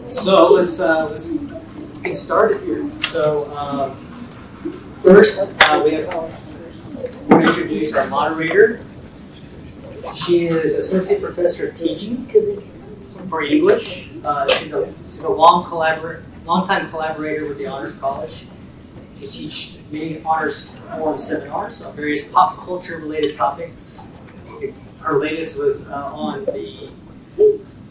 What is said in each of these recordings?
So let's get started here. So first, we're going to introduce our moderator. She is associate professor of teaching for English. She's a long-time collaborator with the Honors College. She's taught many honors forum seminars on various pop culture related topics. Her latest was on the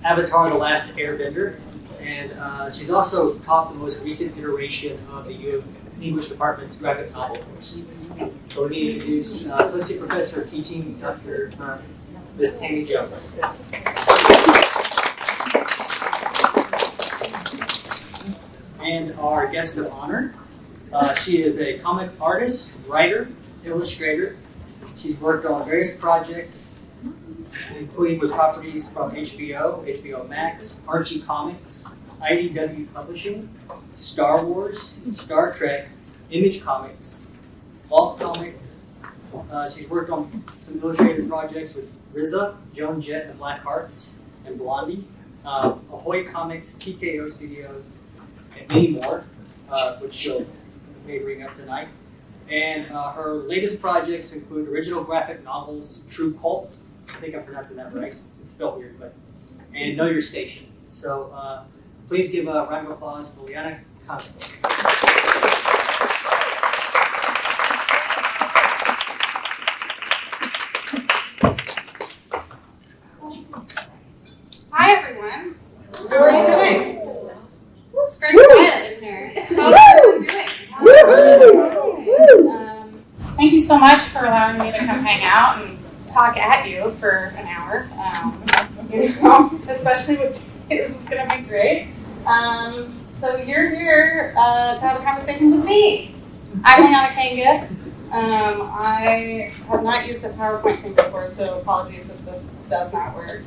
Avatar: The Last Airbender, and she's also taught the most recent iteration of the U of English Department's graphic novel course. So let me introduce Associate Professor of Teaching, Dr. Ms. Tammy Jones. And our guest of honor, she is a comic artist, writer, illustrator. She's worked on various projects, including with properties from HBO Max, Archie Comics, IDW Publishing, Star Wars, Star Trek, Image Comics, Vault Comics. She's worked on some illustrated projects with RZA, Joan Jett and the Black Hearts, and Blondie, Ahoy Comics, TKO Studios, and many more, which she'll may bring up tonight. And her latest projects include original graphic novels, Trve Kvlt, I think I'm pronouncing that right, it's spelled weird, and Know Your Station. So please give a round of applause for Liana Kangas. Hi everyone, how are you doing? It's very quiet in here. How's everyone doing? Thank you so much for allowing me to come hang out and talk at you for an hour. Especially with today, this is going to be great. So you're here to have a conversation with me. I'm Liana Kangas. I have not used a PowerPoint thing before, so apologies if this does not work.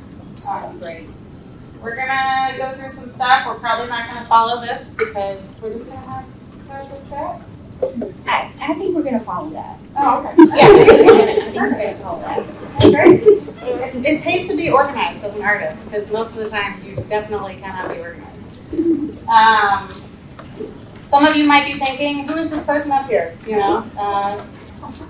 Great. We're gonna go through some stuff. We're probably not gonna follow this because we're just gonna have casual chat. I think we're going to follow that. Oh, okay. Yeah, I think we're going to follow that. Great. It pays to be organized as an artist because most of the time you definitely cannot be organized. Some of you might be thinking, who is this person up here? You know,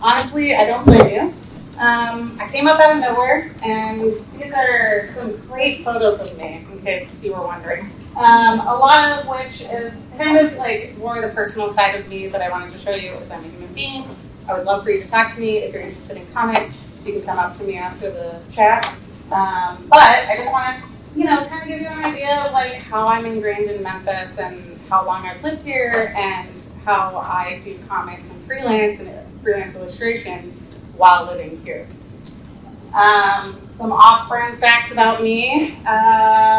honestly, I don't blame you. I came up out of nowhere, and these are some great photos of me, in case you were wondering. A lot of which is kind of like more the personal side of me that I wanted to show you as I'm a human being. I would love for you to talk to me if you're interested in comics. You can come up to me after the chat. But I just want to, kind of give you an idea of like how I'm ingrained in Memphis and how long I've lived here and how I do comics and freelance illustration while living here. Some off-brand facts about me,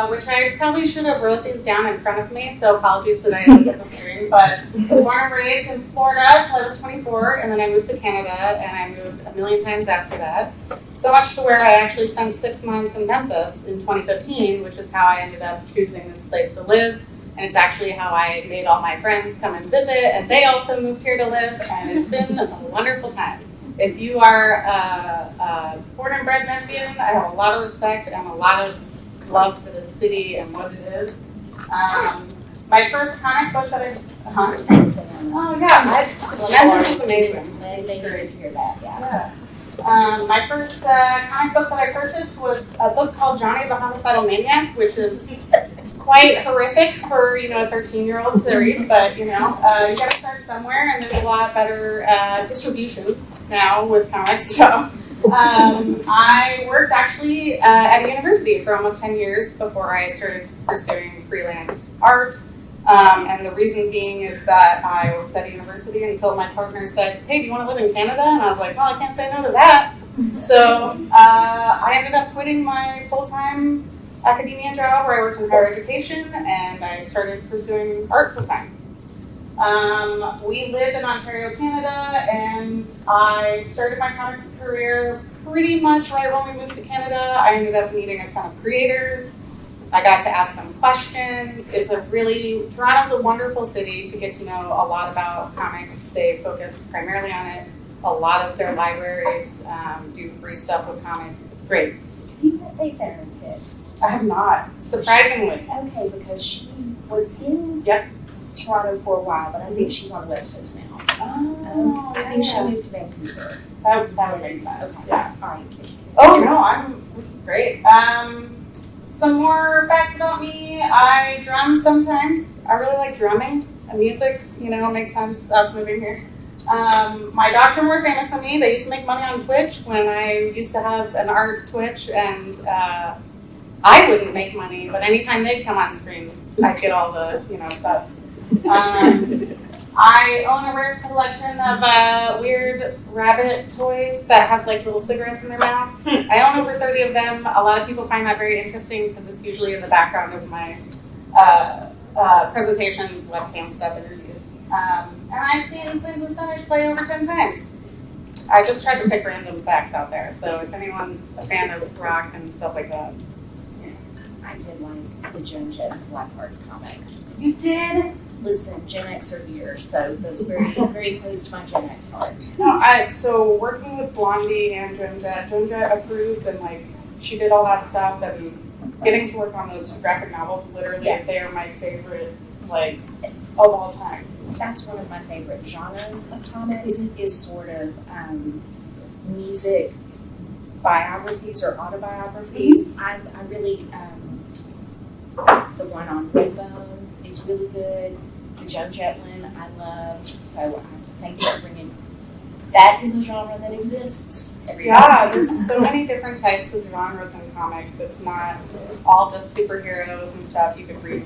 which I probably should have wrote these down in front of me, so apologies that I didn't get the screen, but I was born and raised in Florida until I was 24, and then I moved to Canada, and I moved a million times after that. So much to where I actually spent 6 months in Memphis in 2015, which is how I ended up choosing this place to live, and it's actually how I made all my friends come and visit, and they also moved here to live, and it's been a wonderful time. If you are a born and bred Memphian, I have a lot of respect and a lot of love for this city and what it is. My first comic book that Memphis is amazing. They need to hear that, yeah. My first comic book that I purchased was a book called Johnny the Homicidal Maniac, which is quite horrific for a 13-year-old to read, but you got to start somewhere, and there's a lot better distribution now with comics. So I worked actually at a university for almost 10 years before I started pursuing freelance art. And the reason being is that I worked at a university until my partner said, hey, do you want to live in Canada? And I was like, well, I can't say no to that. So I ended up quitting my full-time academia job where I worked in higher education, and I started pursuing art full-time. We lived in Ontario, Canada, and I started my comics career pretty much right when we moved to Canada. I ended up meeting a ton of creators. I got to ask them questions. Toronto's a wonderful city to get to know a lot about comics. They focus primarily on it. A lot of their libraries do free stuff with comics. It's great. Faith Center in Pigs? I have not, surprisingly. Okay, because she was in Yep. Toronto for a while, but I think she's on the West Coast now. Oh, I think she moved to Vancouver. That would make sense. Yeah. All right, good. Oh no, this is great. Some more facts about me. I drum sometimes. I really like drumming. Music, makes sense. Us moving here. My dogs are more famous than me. They used to make money on Twitch when I used to have an art Twitch, and I wouldn't make money, but anytime they'd come on screen, I'd get all the stuff. I own a rare collection of weird rabbit toys that have like little cigarettes in their mouth. I own over 30 of them. A lot of people find that very interesting because it's usually in the background of my presentations, webcam stuff, interviews. And I've seen Queens of Stone Age play over 10 times. I just tried to pick random facts out there, so if anyone's a fan of rock and stuff like that. I did like the Joan Jett Black Hearts comic. You did? Listen, Gen X are here, so that's very, very close to my Gen X heart. No, so working with Blondie and Joan Jett approved, and like she did all that stuff, and getting to work on those graphic novels, literally, they are my favorite, like, of all time. That's one of my favorite genres of comics, is sort of music biographies or autobiographies. I really, the one on Redbone is really good. The Joan Jett one I love. So thank you for bringing. That is a genre that exists. There's so many different types of genres in comics. It's not all just superheroes and stuff. You could read,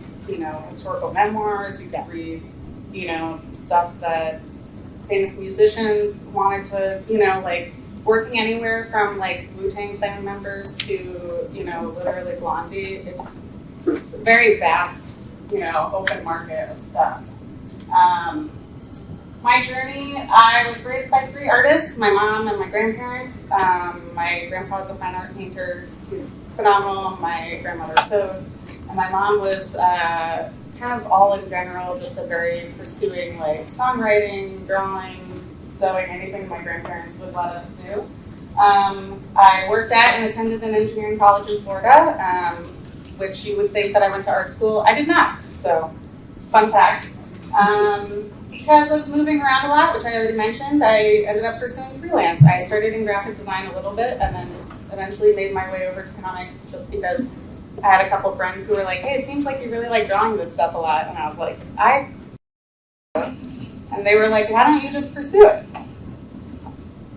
historical memoirs. You could read, stuff that famous musicians wanted to, like working anywhere from like Wu-Tang Clan members to, literally Blondie. It's a very vast, open market of stuff. My journey, I was raised by 3 artists, my mom and my grandparents. My grandpa's a fine art painter. He's phenomenal. My grandmother sewed. And my mom was kind of all in general, just a very pursuing like songwriting, drawing, sewing, anything my grandparents would let us do. I worked at and attended an engineering college in Florida, which you would think that I went to art school. I did not, so fun fact. Because of moving around a lot, which I already mentioned, I ended up pursuing freelance. I started in graphic design a little bit and then eventually made my way over to comics just because I had a couple friends who were like, hey, it seems like you really like drawing this stuff a lot. And I was like, and they were like, why don't you just pursue it?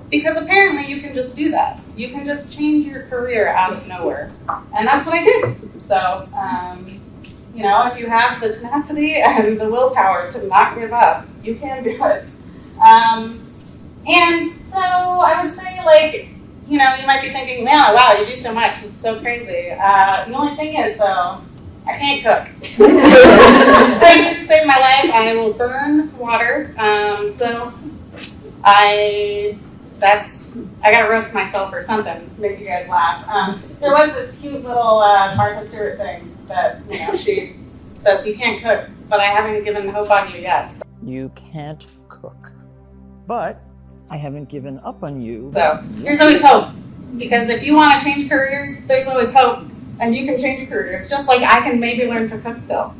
Because apparently you can just do that. You can just change your career out of nowhere. And that's what I did. So, if you have the tenacity and the willpower to not give up, you can do it. And so I would say, like, you might be thinking, man, wow, you do so much. It's so crazy. The only thing is, though, I can't cook. I need to save my life. I will burn water. I gotta roast myself or something, make you guys laugh. There was this cute little Martha Stewart thing that, she says you can't cook, but I haven't given hope on you yet. So. You can't cook. But I haven't given up on you. So there's always hope, because if you want to change careers, there's always hope, and you can change careers, just like I can maybe learn to cook still.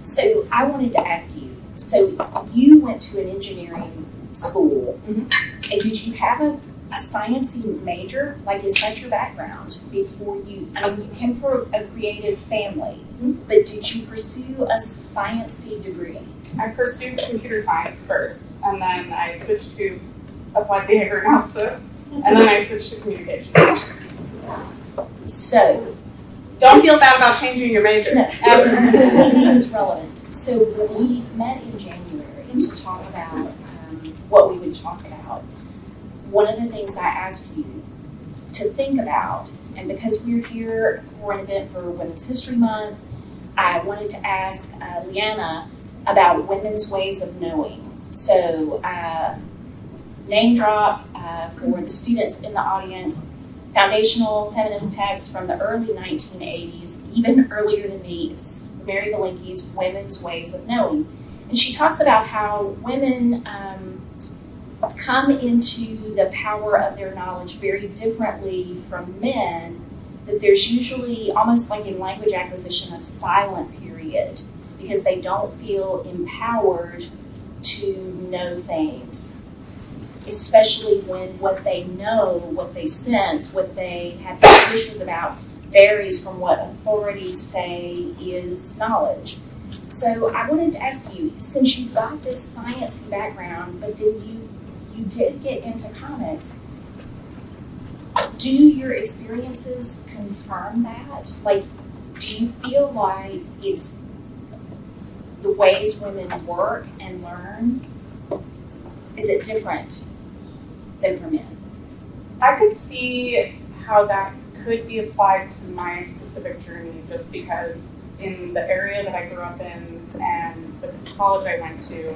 So I wanted to ask you, so you went to an engineering school, and did you have a sciencey major? Like, is that your background before you, you came from a creative family, but did you pursue a sciencey degree? I pursued computer science first, and then I switched to applied behavior analysis, and then I switched to communications. So, don't feel bad about changing your major. No, this is relevant. So when we met in January to talk about what we would talk about, one of the things I asked you to think about, and because we're here for an event for Women's History Month, I wanted to ask Liana about women's ways of knowing. So name drop for the students in the audience, foundational feminist texts from the early 1980s, even earlier than me, is Mary Malinky's Women's Ways of Knowing. And she talks about how women come into the power of their knowledge very differently from men, that there's usually, almost like in language acquisition, a silent period because they don't feel empowered to know things, especially when what they know, what they sense, what they have intuitions about varies from what authorities say is knowledge. So I wanted to ask you, since you've got this sciencey background, but then you did get into comics, do your experiences confirm that? Like, do you feel like it's the ways women work and learn? Is it different than for men? I could see how that could be applied to my specific journey, just because in the area that I grew up in and the college I went to,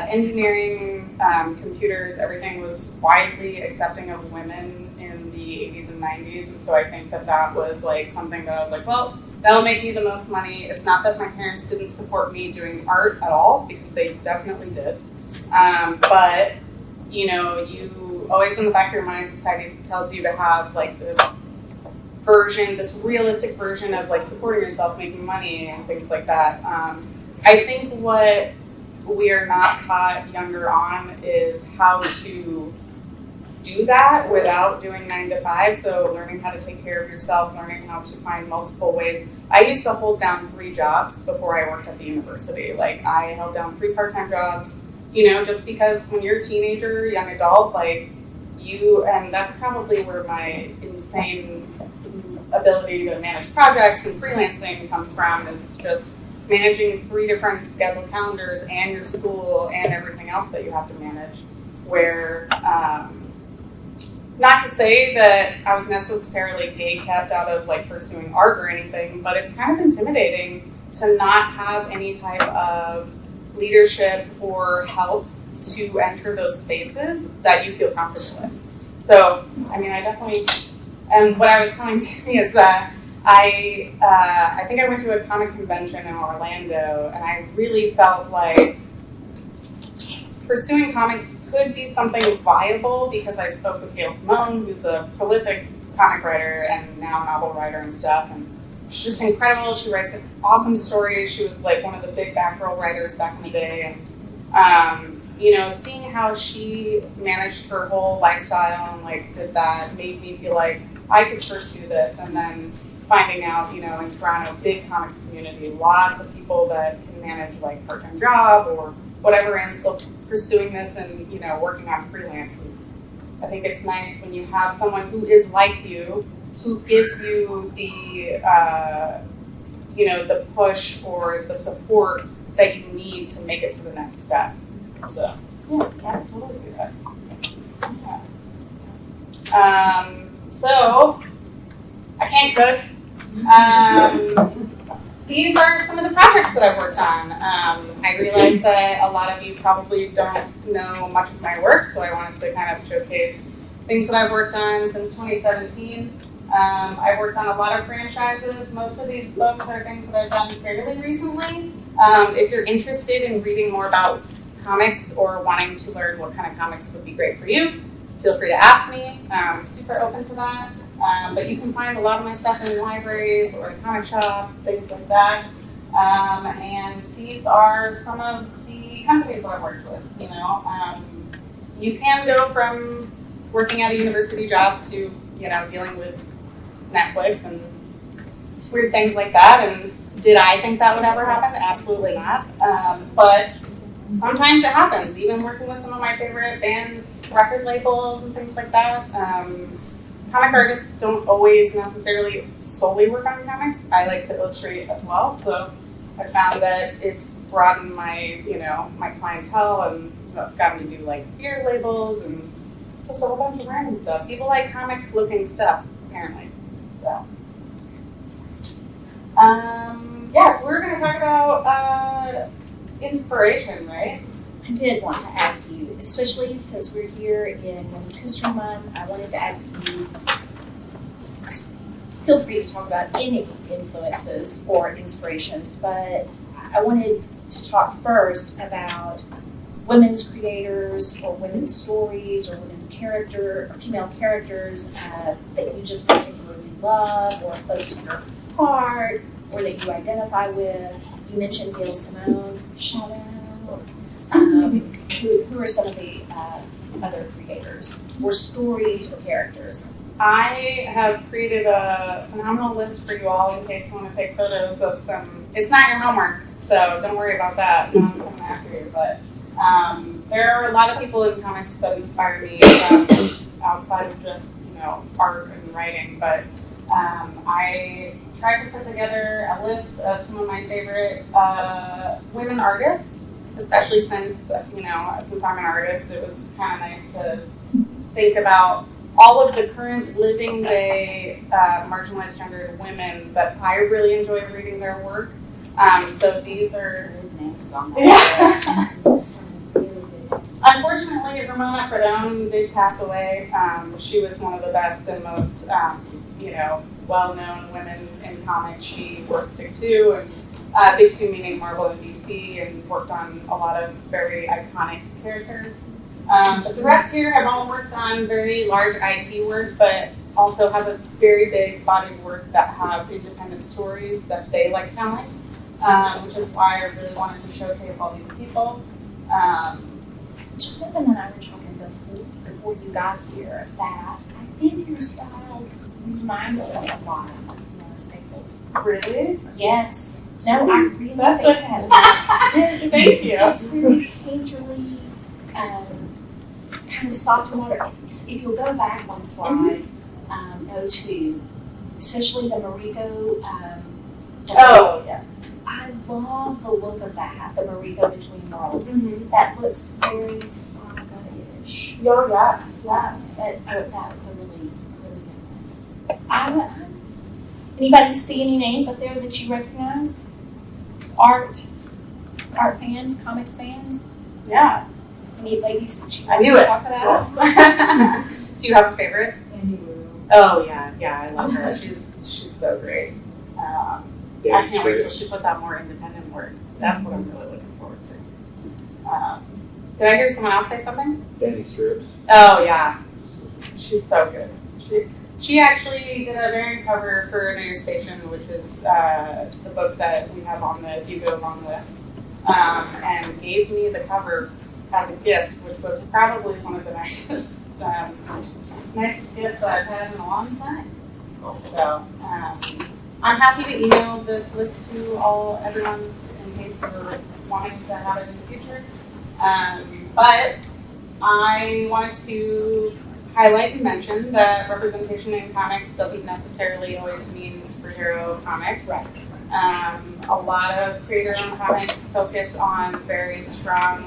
engineering, computers, everything was widely accepting of women in the 80s and 90s. And so I think that was like something that I was like, well, that'll make me the most money. It's not that my parents didn't support me doing art at all, because they definitely did. But, you know, you always in the back of your mind, society tells you to have like this version, this realistic version of like supporting yourself, making money and things like that. I think what we are not taught younger on is how to do that without doing 9 to 5. So learning how to take care of yourself, learning how to find multiple ways. I used to hold down 3 jobs before I worked at the university. Like I held down 3 part-time jobs, you know, just because when you're a teenager, young adult, like and that's probably where my insane ability to manage projects and freelancing comes from, is just managing 3 different scheduled calendars and your school and everything else that you have to manage, where not to say that I was necessarily gay-kept out of like pursuing art or anything, but it's kind of intimidating to not have any type of leadership or help to enter those spaces that you feel comfortable in. So, I mean, I definitely, and what I was telling Timmy is that I think I went to a comic convention in Orlando, and I really felt like pursuing comics could be something viable, because I spoke with Gail Simone, who's a prolific comic writer and now novel writer and stuff, and she's just incredible. She writes awesome stories. She was like one of the big Batgirl writers back in the day, and you know, seeing how she managed her whole lifestyle and like did that made me feel like I could pursue this. And then finding out, you know, in Toronto, big comics community, lots of people that can manage like part-time job or whatever, and still pursuing this and, you know, working on freelances. I think it's nice when you have someone who is like you, who gives you the, you know, the push or the support that you need to make it to the next step. So, yeah, I totally see that. Yeah. So, I can't cook. These are some of the projects that I've worked on. I realized that a lot of you probably don't know much of my work, so I wanted to kind of showcase things that I've worked on since 2017. I've worked on a lot of franchises. Most of these books are things that I've done fairly recently. If you're interested in reading more about comics or wanting to learn what kind of comics would be great for you, feel free to ask me. I'm super open to that. But you can find a lot of my stuff in libraries or a comic shop, things like that. And these are some of the companies that I've worked with. You know, you can go from working at a university job to, you know, dealing with Netflix and weird things like that. And did I think that would ever happen? Absolutely not. But sometimes it happens, even working with some of my favorite bands, record labels, and things like that. Comic artists don't always necessarily solely work on comics. I like to illustrate as well, so I found that it's broadened my, you know, my clientele and got me to do like beer labels and just a whole bunch of random stuff. People like comic-looking stuff, apparently. So, yeah, so we're going to talk about inspiration, right? I did want to ask you, especially since we're here in Women's History Month, I wanted to ask you, feel free to talk about any influences or inspirations, but I wanted to talk first about women's creators or women's stories or women's character or female characters that you just particularly love or close to your heart or that you identify with. You mentioned Gail Simone. Shout out. Who are some of the other creators or stories or characters? I have created a phenomenal list for you all in case you want to take photos of some. It's not your homework, so don't worry about that. No one's coming after you. But there are a lot of people in comics that inspire me outside of just art and writing. But I tried to put together a list of some of my favorite women artists, especially since since I'm an artist. It was kind of nice to think about all of the current living day marginalized gendered women that I really enjoy reading their work. So these are Good names on that list. unfortunately Ramona Fredone did pass away. She was one of the best and most well-known women in comics. She worked Big Two, and Big Two meaning Marvel and DC, and worked on a lot of very iconic characters. But the rest here have all worked on very large IP work, but also have a very big body of work that have independent stories that they like telling, which is why I really wanted to showcase all these people. Jonathan and I were talking before you got here that I think your style reminds me a lot of Fiona Staples. Really? Yes. No, I really That's think that. No, Thank you. It's very painterly, kind of soft water. If you'll go back one slide, no two, especially the Mariko. Oh, yeah. I love the look of that, the Mariko Between Worlds. Mm-hmm. That looks very saga-ish. Oh, yeah. That was a really, really good one. Anybody see any names up there that you recognize? Art fans, comics fans? Yeah. Any ladies that you I want knew to it. talk about? Yes. Do you have a favorite? Oh, yeah. Yeah, I love her. She's so great. I can't wait till she puts out more independent work. That's what I'm really looking forward to. Did I hear someone else say something? Danny Strips. Oh, yeah. She's so good. She actually did a variant cover for Know Your Station, which is the book that we have on the Hugo long list, and gave me the cover as a gift, which was probably one of the nicest gifts that I've had in a long time. So I'm happy to email this list to everyone in case you were wanting to have it in the future. But I wanted to highlight and mention that representation in comics doesn't necessarily always mean superhero comics. Right. A lot of creator-owned comics focus on very strong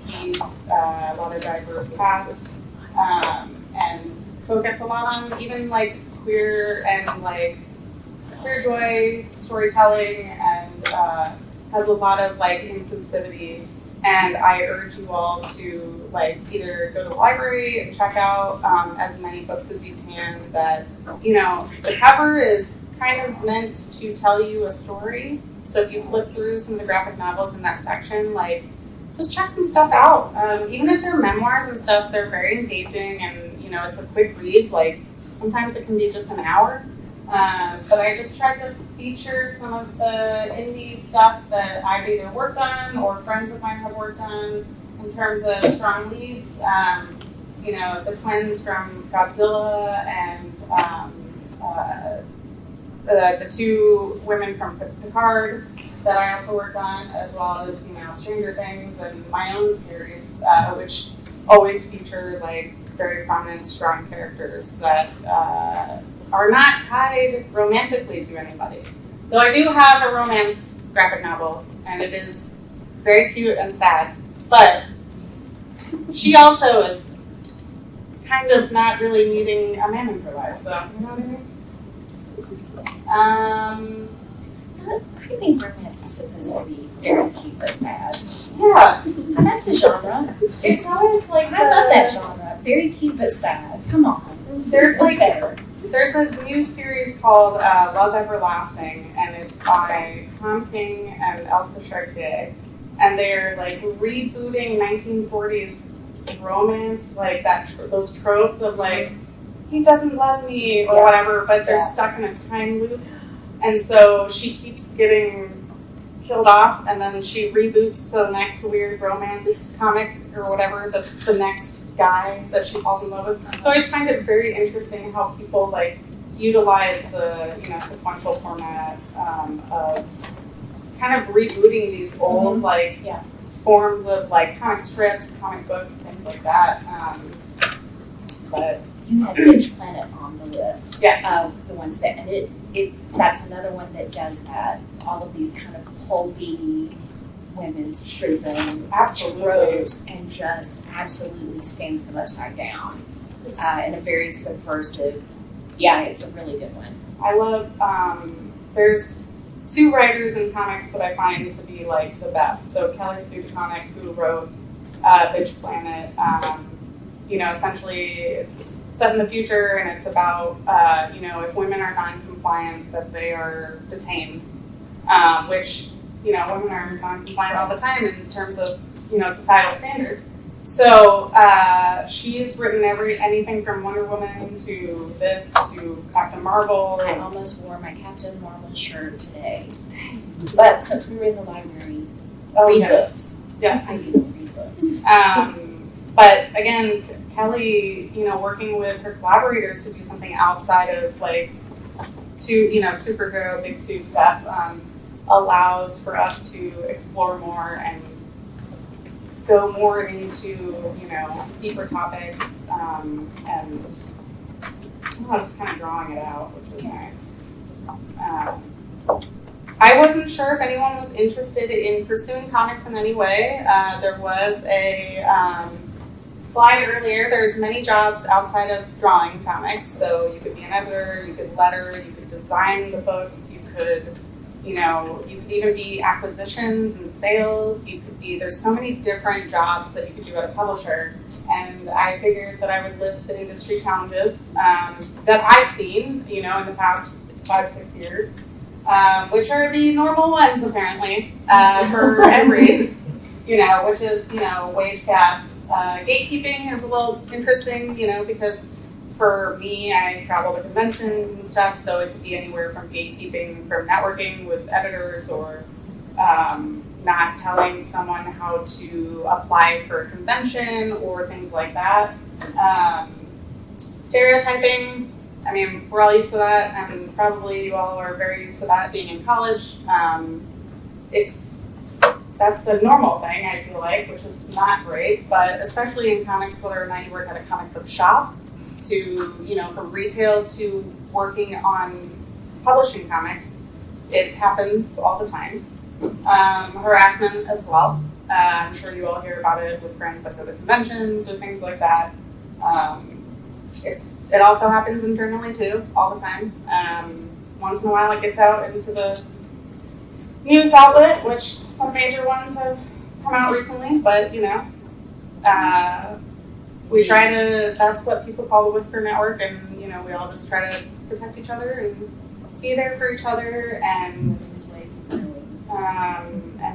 leads, a lot of diverse cast, and focus a lot on even like queer and like queer joy storytelling, and has a lot of like inclusivity. And I urge you all to like either go to the library and check out as many books as you can. That the cover is kind of meant to tell you a story. So if you flip through some of the graphic novels in that section, like just check some stuff out. Even if they're memoirs and stuff, they're very engaging, and it's a quick read. Like sometimes it can be just an hour. But I just tried to feature some of the indie stuff that I've either worked on or friends of mine have worked on in terms of strong leads. The twins from Godzilla and the two women from Picard that I also worked on, as well as Stranger Things and my own series, which always feature like very prominent, strong characters that are not tied romantically to anybody. Though I do have a romance graphic novel, and it is very cute and sad, but she also is kind of not really needing a man in her life, so you know what I mean? I think romance is supposed to be very cute but sad. Yeah, And that's a genre. it's always like I love that genre. Very cute but sad. Come on. There's What's like better? There's a new series called Love Everlasting, and it's by Tom King and Elsa Chartier. and they're like rebooting 1940s romance, like those tropes of like, he doesn't love me or whatever, but they're stuck in a time loop. And so she keeps getting killed off, and then she reboots to the next weird romance comic or whatever that's the next guy that she falls in love with. So I always find it very interesting how people like utilize the sequential format of kind of rebooting these old forms of like comic strips, comic books, things like that. But you had Witch Planet on the list yes, of the ones that, and that's another one that does that. All of these kind of pulpy women's prison tropes, and just absolutely stands them upside down in a very subversive. Yeah, it's a really good one. I love. There's two writers in comics that I find to be like the best. So Kelly Sue DeConnick, who wrote Witch Planet. Essentially it's set in the future, and it's about, if women are non-compliant, that they are detained, which, women are non-compliant all the time in terms of, societal standards. So she's written anything from Wonder Woman to this to Captain Marvel. I almost wore my Captain Marvel shirt today. But since we were in the library, read books. Yes. I do read books. But again, Kelly, working with her collaborators to do something outside of like superhero big two step, allows for us to explore more and go more into, deeper topics, and just kind of drawing it out, which was nice. I wasn't sure if anyone was interested in pursuing comics in any way. There was a slide earlier. There's many jobs outside of drawing comics. So you could be an editor, you could letter, you could design the books, you could, you could even be acquisitions and sales. There's so many different jobs that you could do at a publisher. And I figured that I would list the industry challenges that I've seen, in the past 5-6 years. Which are the normal ones apparently for every, which is, wage gap. Gatekeeping is a little interesting, because for me, I travel to conventions and stuff, so it could be anywhere from gatekeeping from networking with editors or not telling someone how to apply for a convention or things like that. Stereotyping. I mean, we're all used to that, and probably you all are very used to that being in college. That's a normal thing, I feel like, which is not great, but especially in comics, whether or not you work at a comic book shop, to, from retail to working on publishing comics, it happens all the time. Harassment as well. I'm sure you all hear about it with friends that go to conventions or things like that. It also happens internally too, all the time. Once in a while it gets out into the news outlet, which some major ones have come out recently, but we try to, that's what people call the Whisper Network, and we all just try to protect each other and be there for each other, and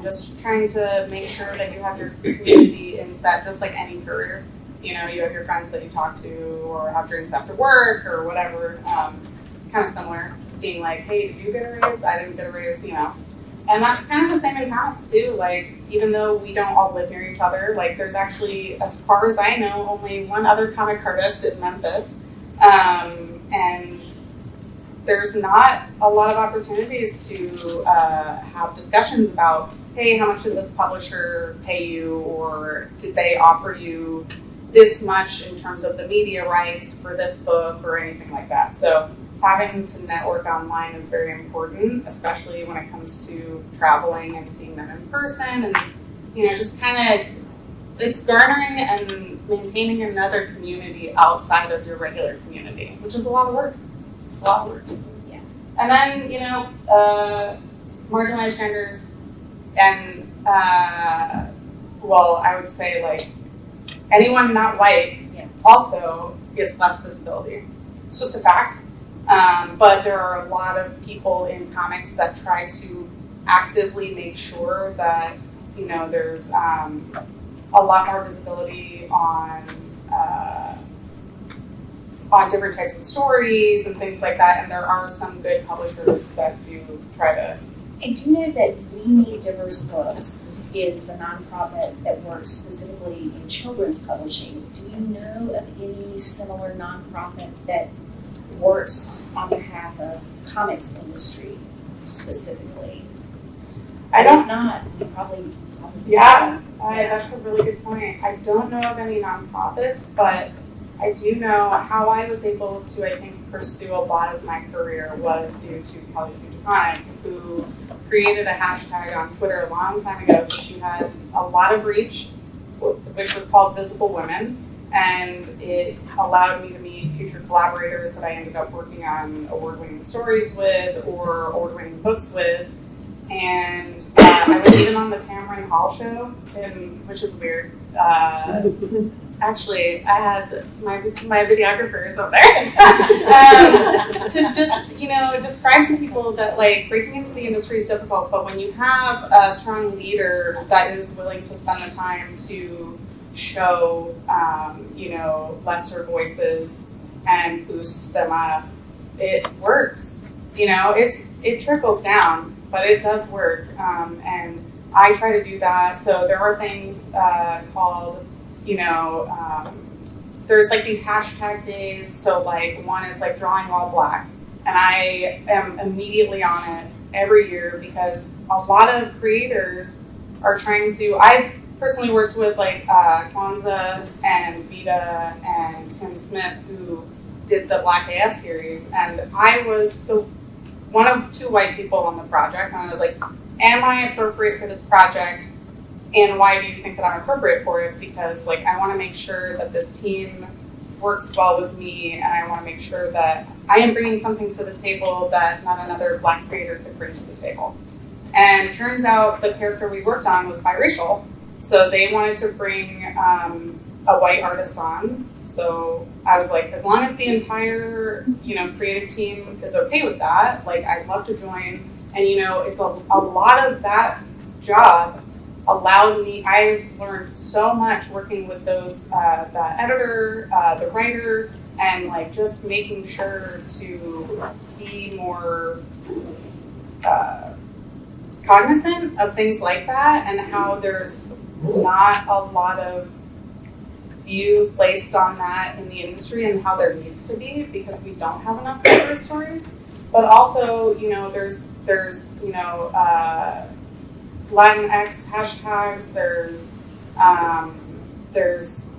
just trying to make sure that you have your community in set, just like any career. You have your friends that you talk to or have drinks after work or whatever, kind of similar. Just being like, hey, did you get a raise? I didn't get a raise, And that's kind of the same in comics too. Like, even though we don't all live near each other, like there's actually, as far as I know, only one other comic artist in Memphis. And there's not a lot of opportunities to have discussions about, hey, how much did this publisher pay you? Or did they offer you this much in terms of the media rights for this book or anything like that? So having to network online is very important, especially when it comes to traveling and seeing them in person, and just kind of, it's garnering and maintaining another community outside of your regular community, which is a lot of work. It's a lot of work. Yeah. And then marginalized genders and I would say like anyone not white also gets less visibility. It's just a fact. But there are a lot of people in comics that try to actively make sure that there's a lot more visibility on different types of stories and things like that, and there are some good publishers that do try to. I do know that We Need Diverse Books is a nonprofit that works specifically in children's publishing. Do you know of any similar nonprofit that works on behalf of comics industry specifically? I don't. If not, you probably Yeah, that's a really good point. I don't know of any nonprofits, but I do know how I was able to, I think, pursue a lot of my career was due to Trve Kvlt, who created a hashtag on Twitter a long time ago. She had a lot of reach, which was called Visible Women, and it allowed me to meet future collaborators that I ended up working on award-winning stories with or award-winning books with. And I was even on the Tamron Hall show, which is weird. Actually, I had my videographers up there to just, describe to people that like breaking into the industry is difficult, but when you have a strong leader that is willing to spend the time to show, lesser voices and boost them up, it works. It trickles down, but it does work. And I try to do that. So there are things called, there's like these hashtag days. So like one is like drawing all black. And I am immediately on it every year because a lot of creators are trying to, I've personally worked with like Kangas and Vita and Tim Smith who did the Black AF series. And I was one of two white people on the project. And I was like, am I appropriate for this project? And why do you think that I'm appropriate for it? Because like I want to make sure that this team works well with me, and I want to make sure that I am bringing something to the table that not another Black creator could bring to the table. And it turns out the character we worked on was biracial, so they wanted to bring a white artist on. So I was like, as long as the entire creative team is okay with that, like I'd love to join. And it's a lot of that job allowed me, I've learned so much working with those, the editor, the writer, and like just making sure to be more cognizant of things like that and how there's not a lot of view placed on that in the industry and how there needs to be because we don't have enough diverse stories. But also, there's Latinx hashtags, there's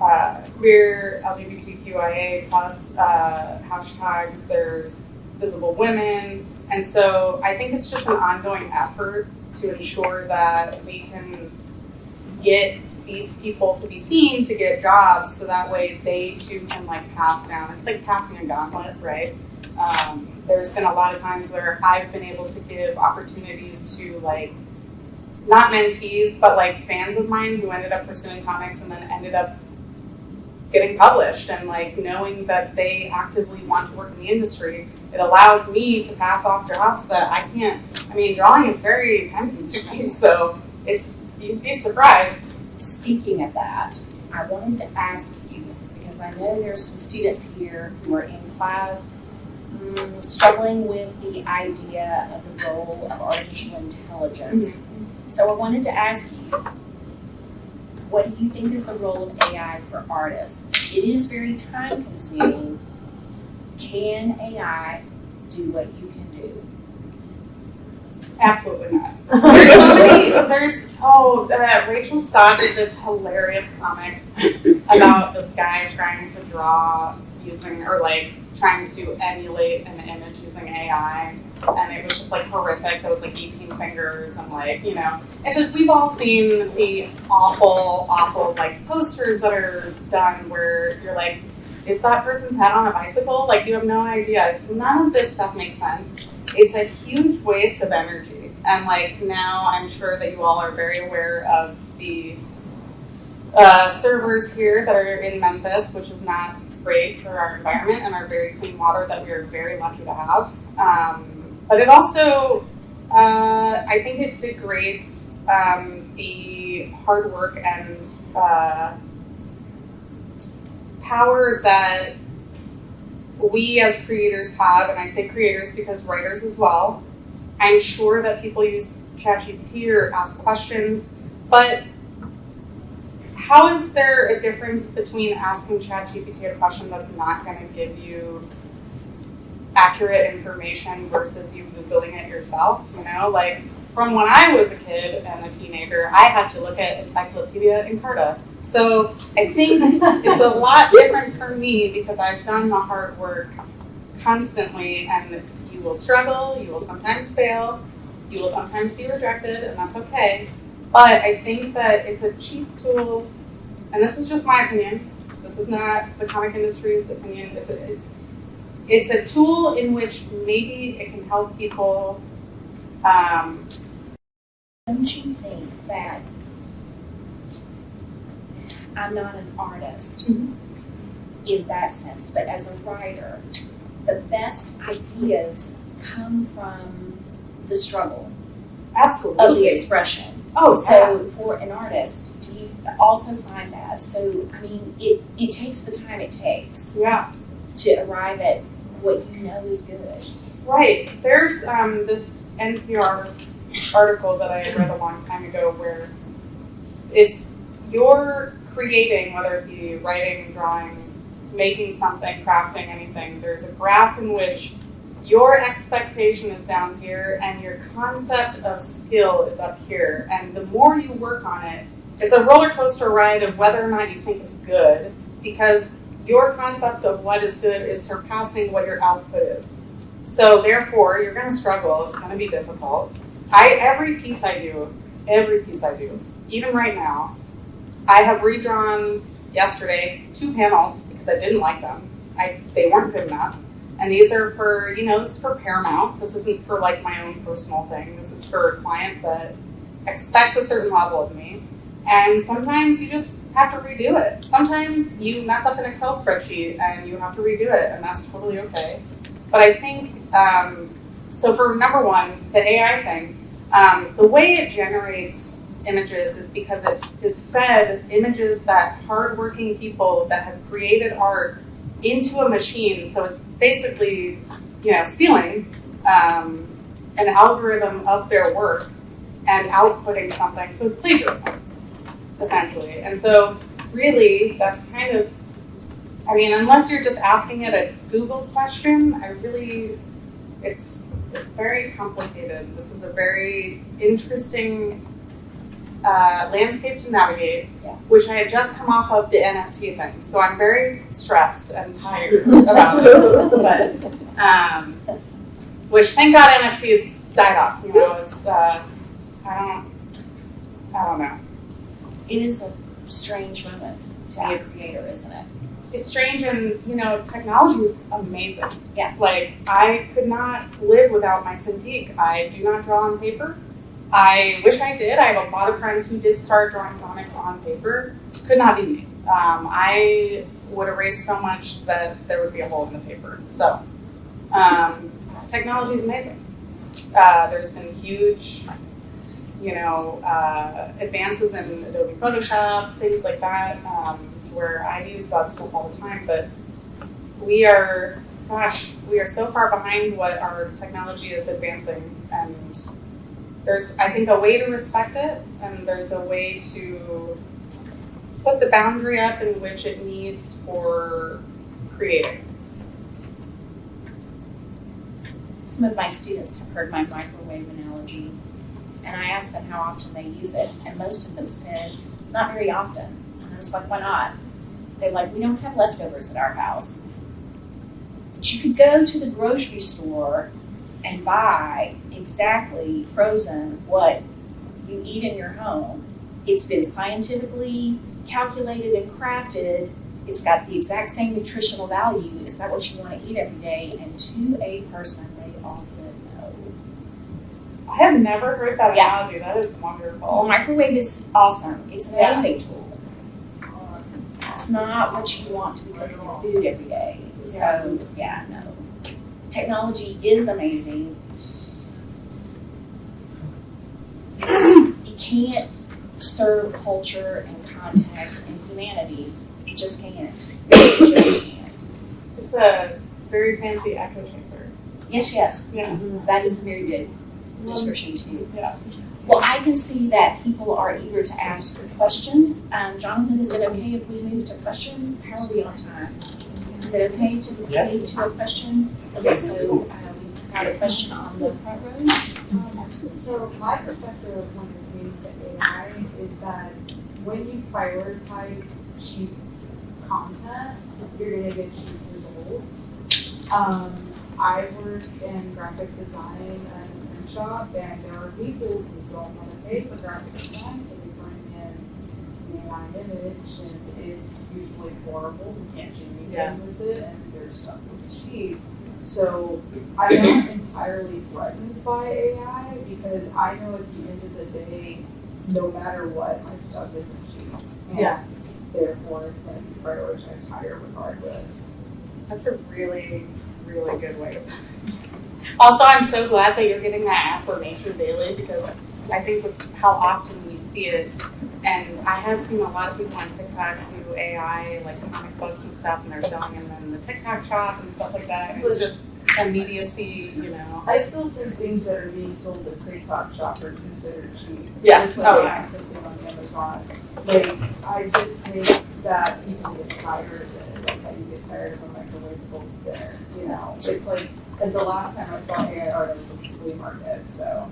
queer LGBTQIA plus hashtags, there's visible women. And so I think it's just an ongoing effort to ensure that we can get these people to be seen, to get jobs, so that way they too can like pass down. It's like passing a gauntlet, right? There's been a lot of times where I've been able to give opportunities to like, not mentees, but like fans of mine who ended up pursuing comics and then ended up getting published, and like knowing that they actively want to work in the industry, it allows me to pass off jobs that I can't. I mean, drawing is very time consuming, so you'd be surprised. Speaking of that, I wanted to ask you, because I know there's some students here who are in class struggling with the idea of the role of artificial intelligence. Mm-hmm. So I wanted to ask you, what do you think is the role of AI for artists? It is very time consuming. Can AI do what you can do? Absolutely not. There's so many, Rachel Stock did this hilarious comic about this guy trying to draw using, or like trying to emulate an image using AI. And it was just like horrific. There was like 18 fingers and like, it just, we've all seen the awful like posters that are done where you're like, is that person's head on a bicycle? Like you have no idea. None of this stuff makes sense. It's a huge waste of energy. And like now I'm sure that you all are very aware of the servers here that are in Memphis, which is not great for our environment and our very clean water that we are very lucky to have. But it also I think it degrades the hard work and power that we as creators have, and I say creators because writers as well. I'm sure that people use ChatGPT or ask questions, but how is there a difference between asking ChatGPT a question that's not going to give you accurate information versus you Googling it yourself? You know, like from when I was a kid and a teenager, I had to look at Encyclopedia Encarta. So I think it's a lot different for me because I've done the hard work constantly, and you will struggle, you will sometimes fail, you will sometimes be rejected, and that's okay. But I think that it's a cheap tool, and this is just my opinion. This is not the comic industry's opinion. It's a tool in which maybe it can help people. Don't you think that I'm not an artist in that sense, but as a writer, the best ideas come from the struggle Absolutely. of the expression. Oh, So for an artist, do you also find that? So, I mean, it takes the time it takes yeah. to arrive at what you know is good. Right. There's this NPR article that I read a long time ago where it's you're creating, whether it be writing, drawing, making something, crafting, anything. There's a graph in which your expectation is down here and your concept of skill is up here. And the more you work on it, it's a roller coaster ride of whether or not you think it's good, because your concept of what is good is surpassing what your output is. So therefore, you're going to struggle. It's going to be difficult. Every piece I do, even right now, I have redrawn yesterday 2 panels because I didn't like them. They weren't good enough. And these are for, this is for Paramount. This isn't for like my own personal thing. This is for a client that expects a certain level of me. And sometimes you just have to redo it. Sometimes you mess up an Excel spreadsheet and you have to redo it, and that's totally okay. But I think, so for number one, the AI thing, the way it generates images is because it is fed images that hardworking people that have created art into a machine. So it's basically, stealing an algorithm of their work and outputting something. So it's plagiarism, essentially. And so really, that's kind of, unless you're just asking it a Google question, it's very complicated. This is a very interesting landscape to navigate, which I had just come off of the NFT thing. So I'm very stressed and tired about it. But, which thank God NFTs died off. It's, I don't know. It is a strange moment to be a creator, isn't it? It's strange, and technology is amazing. Yeah. Like, I could not live without my Cintiq. I do not draw on paper. I wish I did. I have a lot of friends who did start drawing comics on paper. Could not be me. I would erase so much that there would be a hole in the paper. So, technology is amazing. There's been huge, advances in Adobe Photoshop, things like that, where I use that stuff all the time. But we are so far behind what our technology is advancing, and there's, I think, a way to respect it, and there's a way to put the boundary up in which it needs for creating. Some of my students have heard my microwave analogy, and I asked them how often they use it, and most of them said, not very often. And I was like, why not? They're like, we don't have leftovers at our house. But you could go to the grocery store and buy exactly frozen what you eat in your home. It's been scientifically calculated and crafted. It's got the exact same nutritional value. Is that what you want to eat every day? And to a person, they all said no. I have never heard that analogy. That is wonderful. Well, microwave is awesome. It's an amazing tool. It's not what you want to be cooking your food every day. So, no. Technology is amazing. can't serve culture and context and humanity. You just can't. You just can't. It's a very fancy echo chamber. Yes, yes. Yes. That is a very good description too. Yeah. Well, I can see that people are eager to ask questions. Jonathan, is it okay if we move to questions? How are we on time? Is it okay to move to a question? Okay, so we've got a question on the front row. So my perspective of one of the things at AI is that when you prioritize cheap content, you're going to get cheap results. I work in graphic design and print shop, and there are people who don't want to pay for graphic design, so they bring in an AI image, and it's usually horrible. You can't do anything with it, and their stuff looks cheap. So I'm not entirely threatened by AI because I know at the end of the day, no matter what, my stuff isn't cheap. And therefore, it's going to be prioritized higher regardless. That's a really, really good way to put it. Also, I'm so glad that you're getting that affirmation daily because I think with how often we see it, and I have seen a lot of people on TikTok do AI, like comic books and stuff, and they're selling them in the TikTok shop and stuff like that. And it's just immediacy, you know. I still think things that are being sold at TikTok shop are considered cheap. Yes. It's like something on Amazon. Like, I just think that people get tired of it. Like how you get tired of a microwavable dinner. You know, it's like the last time I saw AI art, I was at the flea market. So.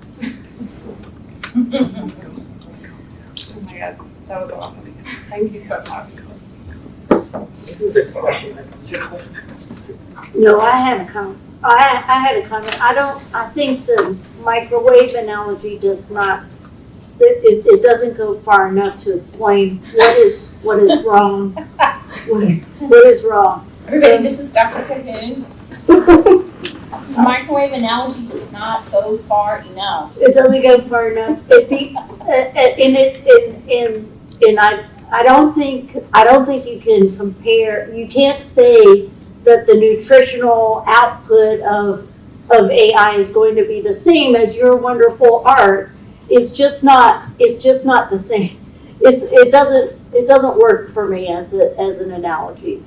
Oh my god, that was awesome. Thank you so much. No, I had a comment. I had a comment. I think the microwave analogy does not, it doesn't go far enough to explain what is wrong. What is wrong? Everybody, this is Dr. Cahoon. The microwave analogy does not go far enough. It doesn't go far enough. I don't think you can compare. You can't say that the nutritional output of AI is going to be the same as your wonderful art. It's just not the same. It doesn't work for me as an analogy.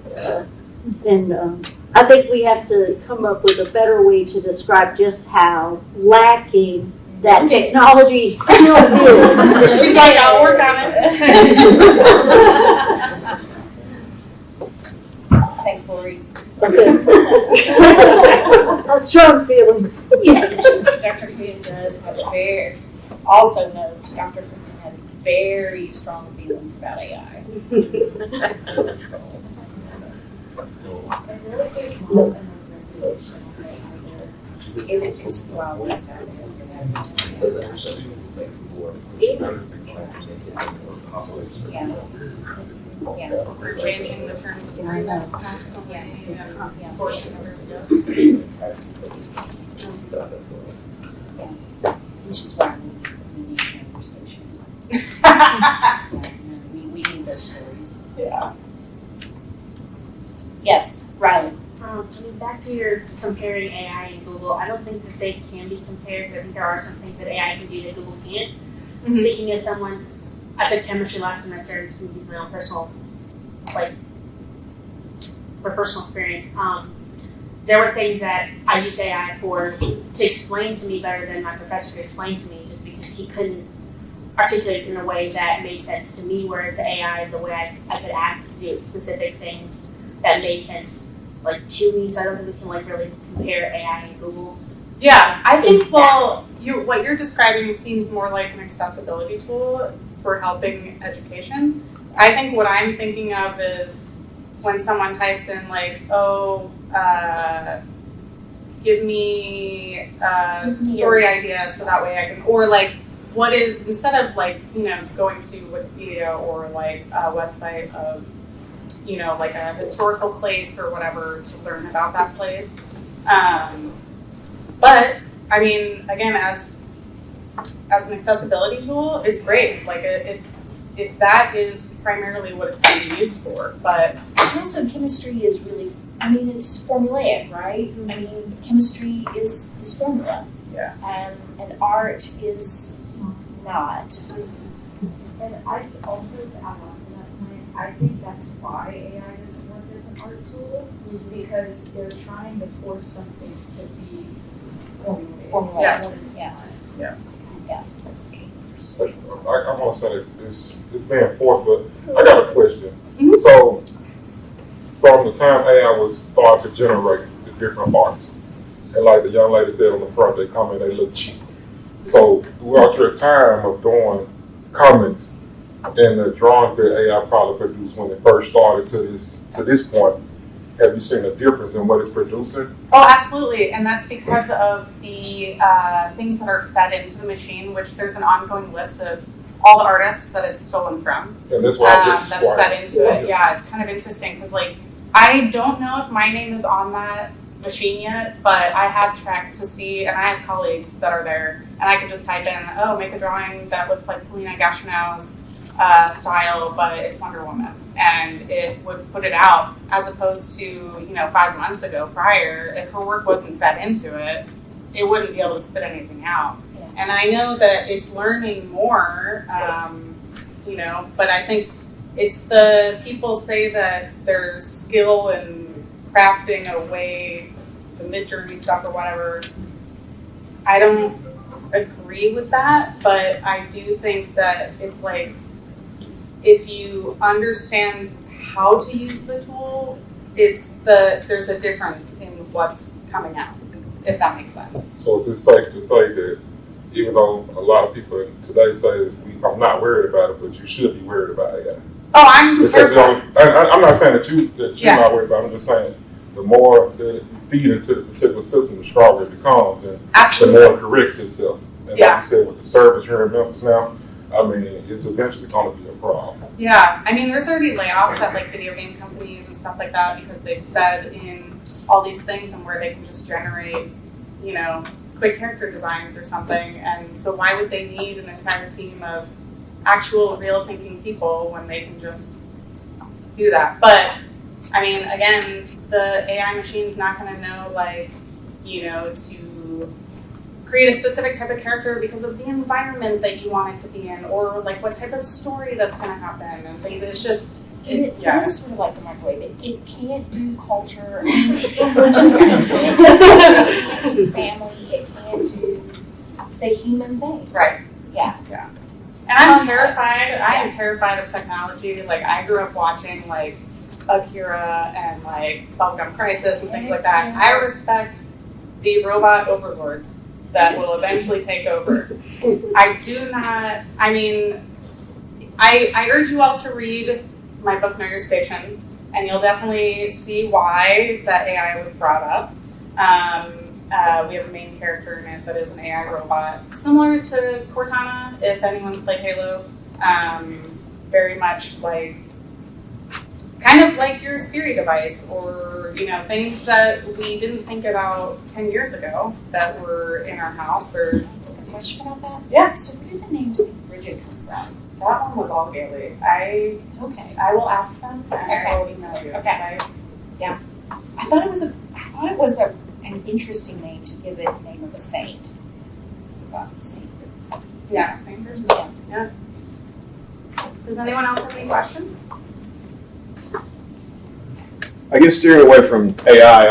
I think we have to come up with a better way to describe just how lacking that technology still is. She's like, I'll work on it. Thanks, Lori. Okay. Strong feelings. Yeah, Dr. Cahoon does have also note, Dr. Cahoon has very strong feelings about AI. I feel like there's not enough regulation on it either. It's the Wild West out there. Yeah. We're changing the terms of agreements constantly and forcing everyone to Which is why we need a conversation. We need those stories. Yeah. Yes, Riley. Back to your comparing AI and Google, I don't think that they can be compared. I think there are some things that AI can do that Google can't. Mm-hmm. Speaking as someone, I took chemistry last semester and to use my own personal experience. There were things that I used AI for to explain to me better than my professor could explain to me, just because he couldn't articulate it in a way that made sense to me, whereas the AI, the way I could ask to do specific things that made sense to me, so I don't think we can really compare AI and Google. Yeah, I think what you're describing seems more like an accessibility tool for helping education. I think what I'm thinking of is when someone types in give me a story idea so that way I can, or what is, instead of going to Wikipedia or a website of a historical place or whatever to learn about that place. But I mean, again, as an accessibility tool, it's great. If that is primarily what it's being used for, but also chemistry is really, it's formulaic, right? Chemistry is formula. Yeah. And art is not. And I also, to add on to that point, I think that's why AI doesn't work as an art tool, because they're trying to force something to be formulated. Yeah. What it's Yeah. not. I want to say that it's being forced, but I got a question. Mhm. So, from the time AI was started to generate the different arts, and like the young lady said on the front, they come in, they look cheap. So, throughout your time of doing comics and the drawings that AI probably produced when it first started to this point, have you seen a difference in what it's producing? Oh, absolutely, and that's because of the things that are fed into the machine, which there's an ongoing list of all the artists that it's stolen from. And that's why I just That's fed into it. Yeah, it's kind of interesting because, like, I don't know if my name is on that machine yet, but I have checked to see, and I have colleagues that are there, and I could just type in, oh, make a drawing that looks like Polina Gastineau's style, but it's Wonder Woman, and it would put it out, as opposed to 5 months ago prior, if her work wasn't fed into it, it wouldn't be able to spit anything out. Yeah. And I know that it's learning more, but I think it's the people say that there's skill in crafting away the mid-journey stuff or whatever. I don't agree with that, but I do think that it's like, if you understand how to use the tool, there's a difference in what's coming out, if that makes sense. So is it safe to say that even though a lot of people today say I'm not worried about it, but you should be worried about AI? Oh, I'm Because terrified. I'm not saying that you're Yeah. not worried about it. I'm just saying the more that you feed into the particular system, the stronger it becomes, and the Absolutely. more it corrects itself. And Yeah. like you said, with the service here in Memphis now, I mean, it's eventually going to be a problem. Yeah, I mean, there's already layoffs at like video game companies and stuff like that because they've fed in all these things and where they can just generate, quick character designs or something. And so why would they need an entire team of actual real thinking people when they can just do that? But I mean, again, the AI machine's not going to know, to create a specific type of character because of the environment that you want it to be in, or like what type of story that's going to happen and things. It's just, It yeah. is sort of like the microwave. It can't do culture. It just can't do family. It can't do the human things. Right. Yeah. And I'm Context. terrified. I am terrified of technology. Like, I grew up watching like Akira and like Bubblegum Crisis and things like that. I respect the robot overlords that will eventually take over. I do not. I mean, I urge you all to read my book, Know Your Station, and you'll definitely see why that AI was brought up. We have a main character in it that is an AI robot, similar to Cortana, if anyone's played Halo. Very much like, kind of like your Siri device, or things that we didn't think about 10 years ago that were in our house. Or Is there a question about that? Yeah. So where did the name St. Bridget come from? that one was all Gaelic. Okay. I will ask them and I will email you. Okay. I thought it was an interesting name to give it the name of a saint. St. Bridget. Yeah, same version. Yeah. Does anyone else have any questions? I guess steering away from AI,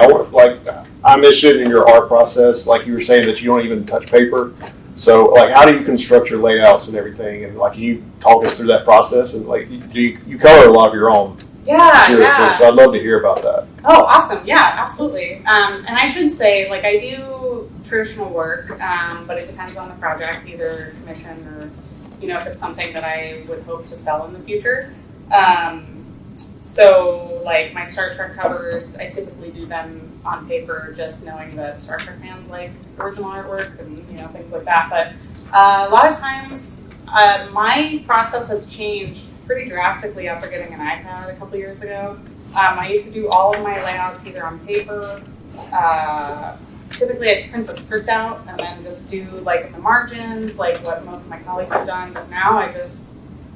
I'm interested in your art process. Like you were saying that you don't even touch paper. So, like, how do you construct your layouts and everything? And like, can you talk us through that process? And like, you color a lot of your own material too. So I'd love to hear about that. Oh, awesome. Yeah, absolutely. And I should say, like, I do traditional work, but it depends on the project, either commission or, if it's something that I would hope to sell in the future. So, like, my Star Trek covers, I typically do them on paper, just knowing that Star Trek fans like original artwork and, things like that. But a lot of times, my process has changed pretty drastically after getting an iPad a couple years ago. I used to do all of my layouts either on paper. Typically, I'd print the script out and then just do, like, the margins, like what most of my colleagues have done. But now I just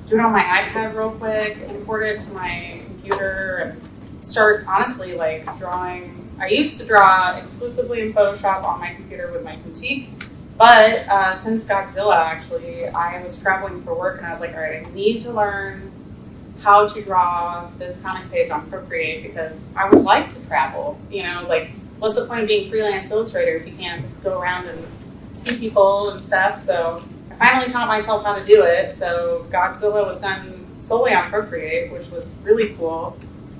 do it on my iPad real quick, import it to my computer, and start, honestly, like, drawing. I used to draw exclusively in Photoshop on my computer with my Cintiq, But since Godzilla, actually, I was traveling for work, and I was like, all right, I need to learn how to draw this comic page on Procreate because I would like to travel. You know, like, what's the point of being freelance illustrator if you can't go around and see people and stuff? So I finally taught myself how to do it. So Godzilla was done solely on Procreate, which was really cool.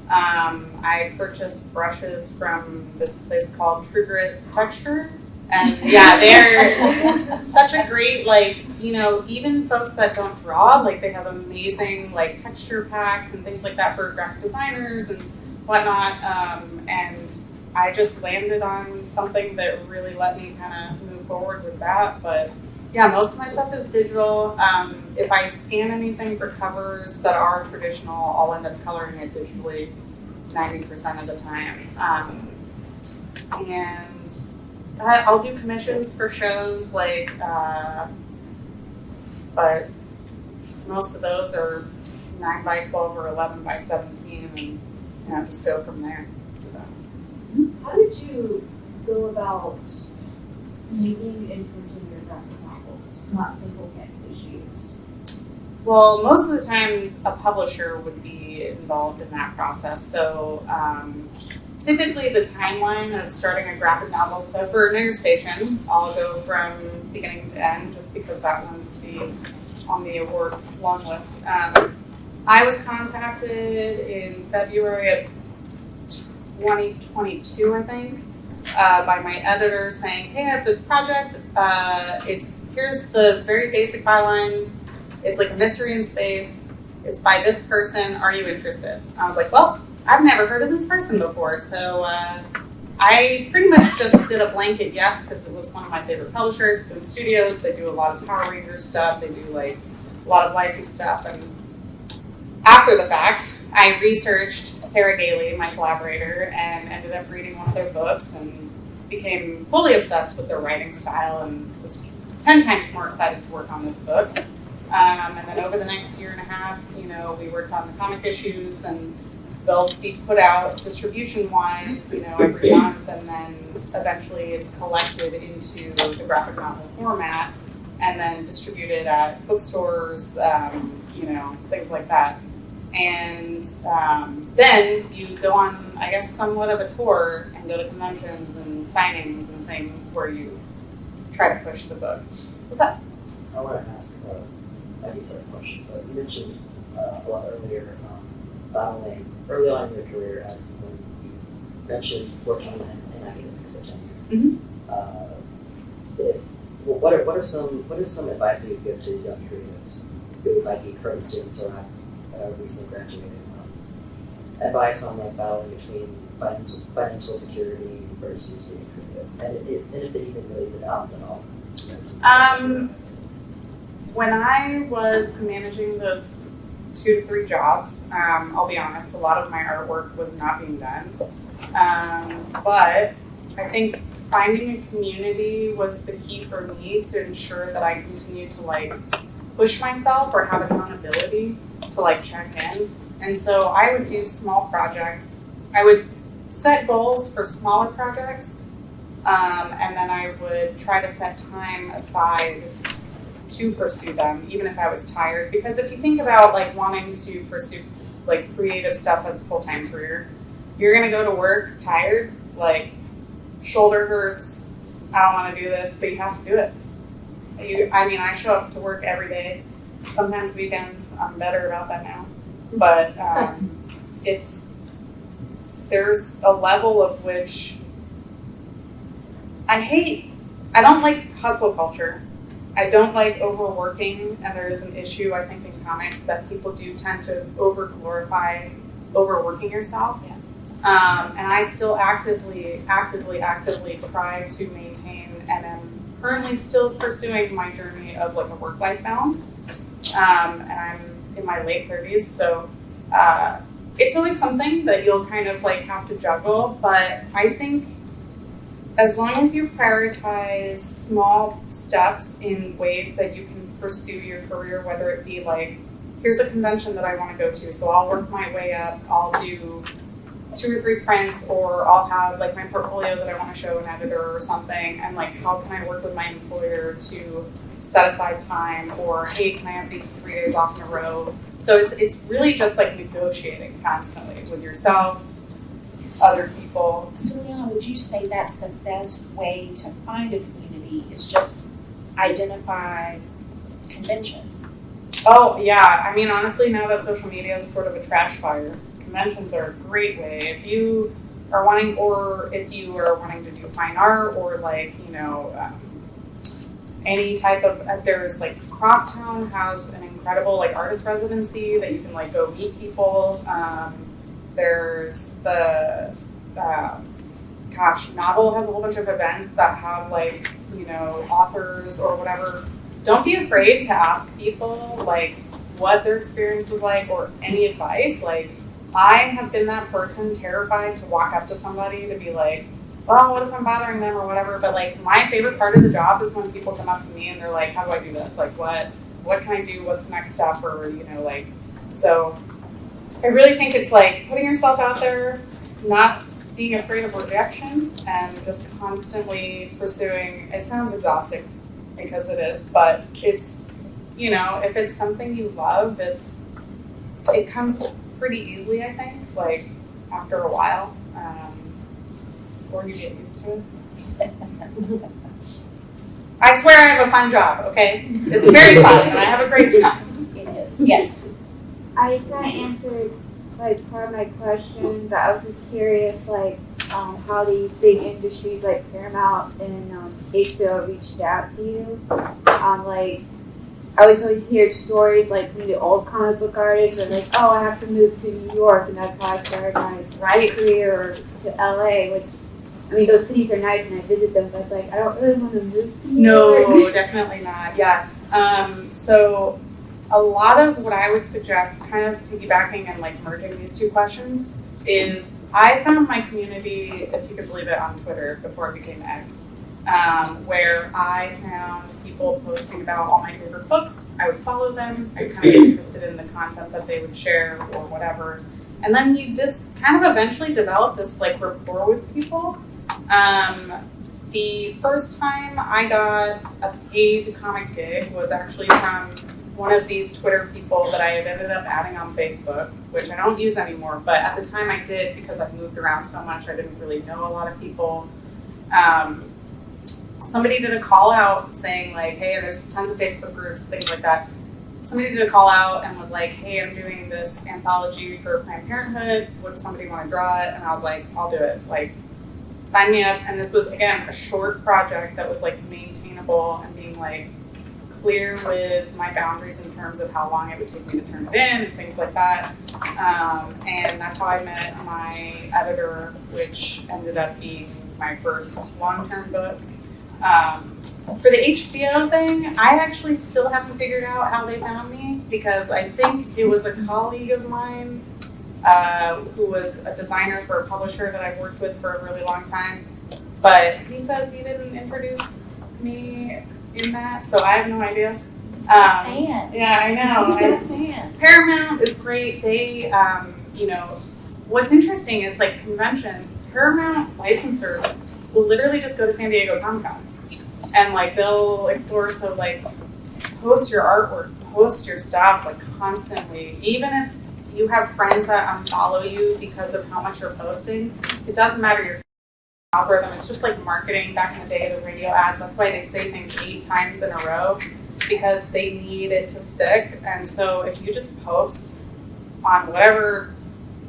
I purchased brushes from this place called Trve Kvlt. And yeah, they're such a great, like, you know, even folks that don't draw, like, they have amazing, like, texture packs and things like that for graphic designers and whatnot. And I just landed on something that really let me kind of move forward with that. But yeah, most of my stuff is digital. If I scan anything for covers that are traditional, I'll end up coloring it digitally 90% of the time. And I'll do commissions for shows, like, but most of those are 9x12 or 11x17, and you know, just go from there. So, How did you go about making and printing your graphic novels, not single canvas sheets? well, most of the time, a publisher would be involved in that process. So, typically, the timeline of starting a graphic novel. So, for Near Station, I'll go from beginning to end, just because that one's on the award long list. I was contacted in February of 2022, I think, by my editor saying, hey, I have this project. Here's the very basic byline. It's like a mystery in space. It's by this person. Are you interested? I was like, well, I've never heard of this person before. So I pretty much just did a blanket yes because it was one of my favorite publishers, Boom Studios. They do a lot of Power Rangers stuff. They do like a lot of licensed stuff. And after the fact, I researched Sarah Gailey, my collaborator, and ended up reading one of their books and became fully obsessed with their writing style and was 10 times more excited to work on this book. And then over the next year and a half, you know, we worked on the comic issues, and they'll be put out distribution-wise, you know, every month, and then eventually it's collected into the graphic novel format and then distributed at bookstores, you know, things like that. And then you go on, I guess, somewhat of a tour and go to conventions and signings and things where you try to push the book. What's that? I want to ask a decent question, but you mentioned a lot earlier battling early on in your career as when you eventually working in academics for 10 years. What is some advice that you give to young creatives who might be current students or not recently graduated? Advice on like battling between financial security versus being creative, and if it even relates to odds at all. When I was managing those 2 to 3 jobs, I'll be honest, a lot of my artwork was not being done. But I think finding a community was the key for me to ensure that I continued to like push myself or have accountability to like check in. And so I would do small projects. I would set goals for smaller projects, and then I would try to set time aside to pursue them, even if I was tired. Because if you think about like wanting to pursue like creative stuff as a full-time career, you're gonna go to work tired, like shoulder hurts, I don't want to do this, but you have to do it. I show up to work every day, sometimes weekends. I'm better about that now, but there's a level of which I don't like hustle culture. I don't like overworking, and there is an issue, I think, in comics that people do tend to over-glorify overworking yourself. Yeah. And I still actively try to maintain, and am currently still pursuing my journey of like a work-life balance. And I'm in my late 30s, so it's always something that you'll kind of like have to juggle, but I think as long as you prioritize small steps in ways that you can pursue your career, whether it be like, here's a convention that I want to go to, so I'll work my way up, I'll do 2 or 3 prints, or I'll have like my portfolio that I want to show an editor or something, and like how can I work with my employer to set aside time, or hey, can I have these 3 days off in a row? So it's really just like negotiating constantly with yourself, other people. So Liana, would you say that's the best way to find a community, is just identify conventions? Oh yeah, I mean honestly now that social media is sort of a trash fire, conventions are a great way. If you are wanting to do fine art, or like, you know, any type of, there's like Crosstown has an incredible like artist residency that you can like go meet people. There's the Novel has a whole bunch of events that have like, you know, authors or whatever. Don't be afraid to ask people like what their experience was like, or any advice. Like, I have been that person terrified to walk up to somebody to be like, well, what if I'm bothering them or whatever? But like, my favorite part of the job is when people come up to me and they're like, how do I do this? Like, what can I do? What's the next step? Or, you know, like, so I really think it's like putting yourself out there, not being afraid of rejection, and just constantly pursuing. It sounds exhausting because it is, but it's, you know, if it's something you love, it comes pretty easily, I think, like after a while, or you get used to it. I swear I have a fun job, okay? It's very fun and I have a great time. It is, yes. I kind of answered like part of my question, but I was just curious, like how these big industries like Paramount and HBO reached out to you. Like I always hear stories like from the old comic book artists, or like, oh, I have to move to New York, and that's how I started my career, or to LA, which, I mean, those cities are nice and I visit them, but it's like, I don't really want to move to New York. No, definitely not. Yeah. So a lot of what I would suggest, kind of piggybacking and like merging these two questions, is I found my community, if you could believe it, on Twitter before it became X, where I found people posting about all my favorite books. I would follow them. I'd kind of be interested in the content that they would share or whatever. And then you just kind of eventually develop this like rapport with people. The first time I got a paid comic gig was actually from one of these Twitter people that I had ended up adding on Facebook, which I don't use anymore, but at the time I did because I've moved around so much. I didn't really know a lot of people. Somebody did a call out saying like, hey, there's tons of Facebook groups, things like that. Somebody did a call out and was like, hey, I'm doing this anthology for Planned Parenthood. Would somebody want to draw it? And I was like, I'll do it. Like, sign me up. And this was, again, a short project that was like maintainable and being like clear with my boundaries in terms of how long it would take me to turn it in and things like that. And that's how I met my editor, which ended up being my first long-term book. For the HBO thing, I actually still haven't figured out how they found me, because I think it was a colleague of mine who was a designer for a publisher that I've worked with for a really long time. But he says he didn't introduce me in that, so I have no idea. Fans. Yeah, I know. Fans. Paramount is great. They, you know, what's interesting is like conventions, Paramount licensors will literally just go to San Diego Comic-Con. And like they'll explore, so like post your artwork, post your stuff like constantly. Even if you have friends that unfollow you because of how much you're posting, it doesn't matter your algorithm. It's just like marketing back in the day, the radio ads. That's why they say things 8 times in a row, because they need it to stick. And so if you just post on whatever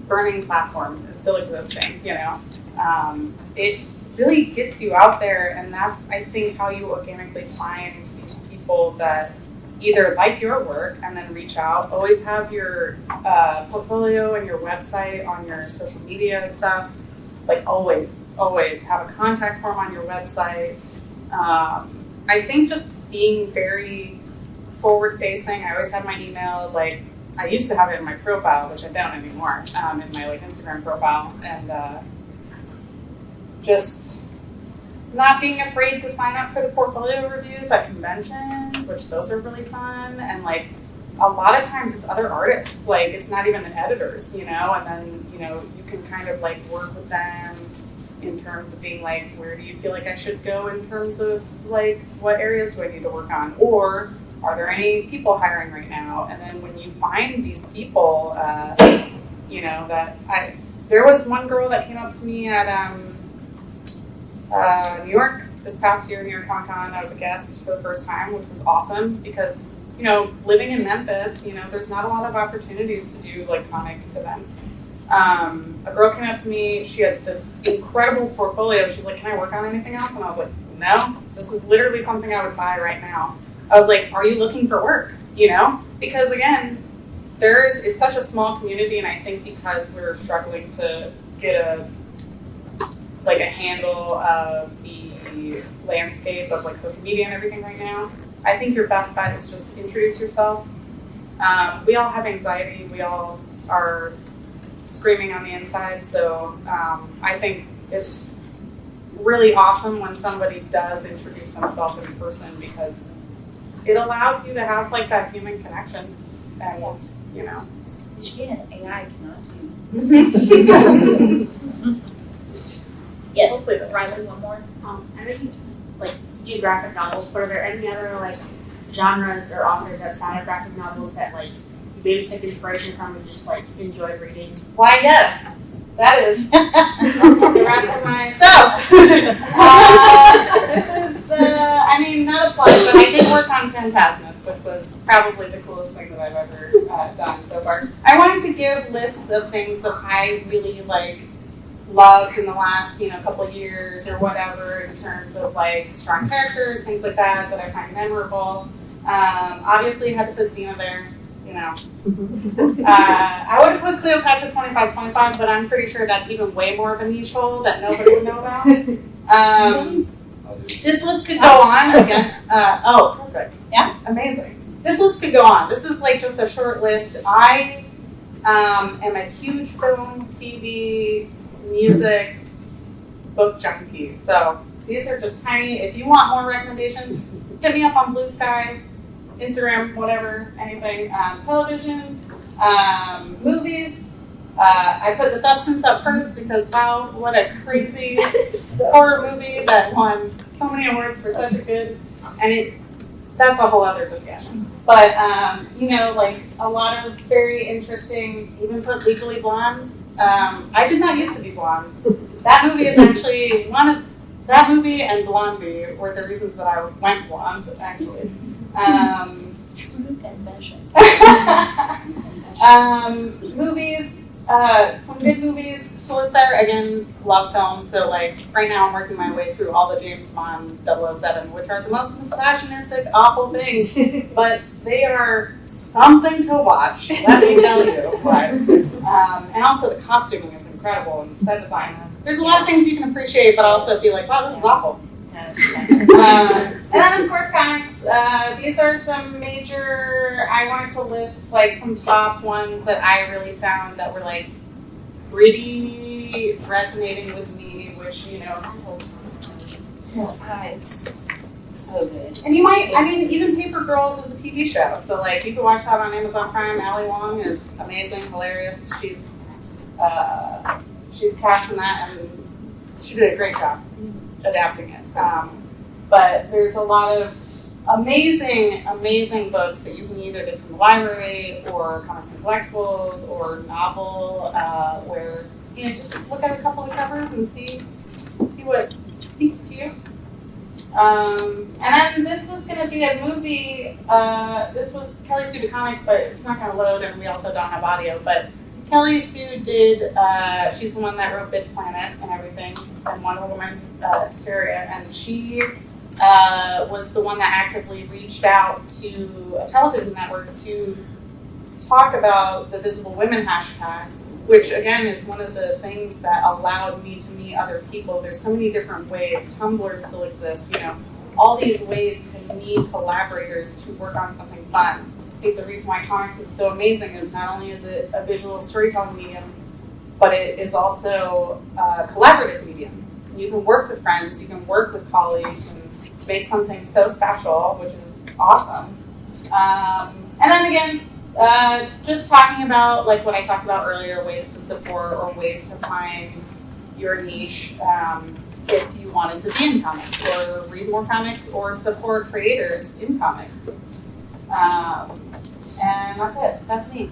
burning platform is still existing, you know, it really gets you out there, and that's, I think, how you organically find these people that either like your work and then reach out. Always have your portfolio and your website on your social media stuff. Like always have a contact form on your website. I think just being very forward-facing. I always had my email, like I used to have it in my profile, which I don't anymore, in my like Instagram profile, and just not being afraid to sign up for the portfolio reviews at conventions, which those are really fun, and like a lot of times it's other artists, like it's not even the editors, you know, and then, you know, you can kind of like work with them in terms of being like, where do you feel like I should go in terms of like, what areas do I need to work on? Or are there any people hiring right now? And then when you find these people, you know, there was one girl that came up to me at New York this past year, New York Comic Con. I was a guest for the first time, which was awesome because, you know, living in Memphis, you know, there's not a lot of opportunities to do like comic events. A girl came up to me, she had this incredible portfolio. She's like, can I work on anything else? And I was like, no, this is literally something I would buy right now. I was like, are you looking for work? You know, because again, it's such a small community, and I think because we're struggling to get a handle of the landscape of like social media and everything right now, I think your best bet is just introduce yourself. We all have anxiety. We all are screaming on the inside. So I think it's really awesome when somebody does introduce themselves in person because it allows you to have like that human connection. And, you know. Which again, AI cannot do. Yes, Riley, one more. I know you like do graphic novels, but are there any other like genres or authors outside of graphic novels that like you maybe took inspiration from and just like enjoy reading? Why, yes. That is the rest of my this is, I mean, not a plug, but I did work on Phantasmus, which was probably the coolest thing that I've ever done so far. I wanted to give lists of things that I really like loved in the last, you know, couple of years or whatever in terms of like strong characters, things like that I find memorable. Obviously, you had to put Xena there. You know, I would have put Cleopatra 2525, but I'm pretty sure that's even way more of a niche hole that nobody would know about. This list could go on again. Oh, perfect. Yeah, amazing. This list could go on. This is like just a short list. I am a huge film, TV, music, book junkie. So these are just tiny. If you want more recommendations, hit me up on Blue Sky. Instagram, whatever, anything, television, movies. I put The Substance up first because, wow, what a crazy horror movie that won so many awards for such a good, and that's a whole other discussion. But, you know, like a lot of very interesting, even put Legally Blonde. I did not used to be blonde. That movie is actually that movie and Blondie were the reasons that I went blonde, actually. Conventions. Movies, some good movies to list there. Again, love films. So like right now I'm working my way through all the James Bond 007, which are the most misogynistic, awful things, but they are something to watch, let me tell you. But, and also the costuming is incredible and set design. There's a lot of things you can appreciate, but also be like, wow, this is awful. And then of course comics. These are some major, I wanted to list like some top ones that I really found that were like pretty resonating with me, which, you know, It's so good. and you might, I mean, even Paper Girls is a TV show, so like you can watch that on Amazon Prime. Ali Wong is amazing, hilarious. She's cast in that and she did a great job adapting it. But there's a lot of amazing, amazing books that you can either get from the library or comics and collectibles or novel, where, you know, just look at a couple of covers and see what speaks to you. And then this was going to be a movie. This was Kelly Sue did comic, but it's not going to load, and we also don't have audio. But Kelly Sue did, she's the one that wrote Bitch Planet and everything, and Wonder Woman Hysteria, and she was the one that actively reached out to a television network to talk about the Visible Women hashtag, which again is one of the things that allowed me to meet other people. There's so many different ways. Tumblr still exists, you know, all these ways to meet collaborators to work on something fun. I think the reason why comics is so amazing is not only is it a visual storytelling medium, but it is also a collaborative medium. You can work with friends, you can work with colleagues, and make something so special, which is awesome. And And then again, just talking about like what I talked about earlier, ways to support or ways to find your niche. If you wanted to be in comics or read more comics or support creators in comics. And that's it. That's me.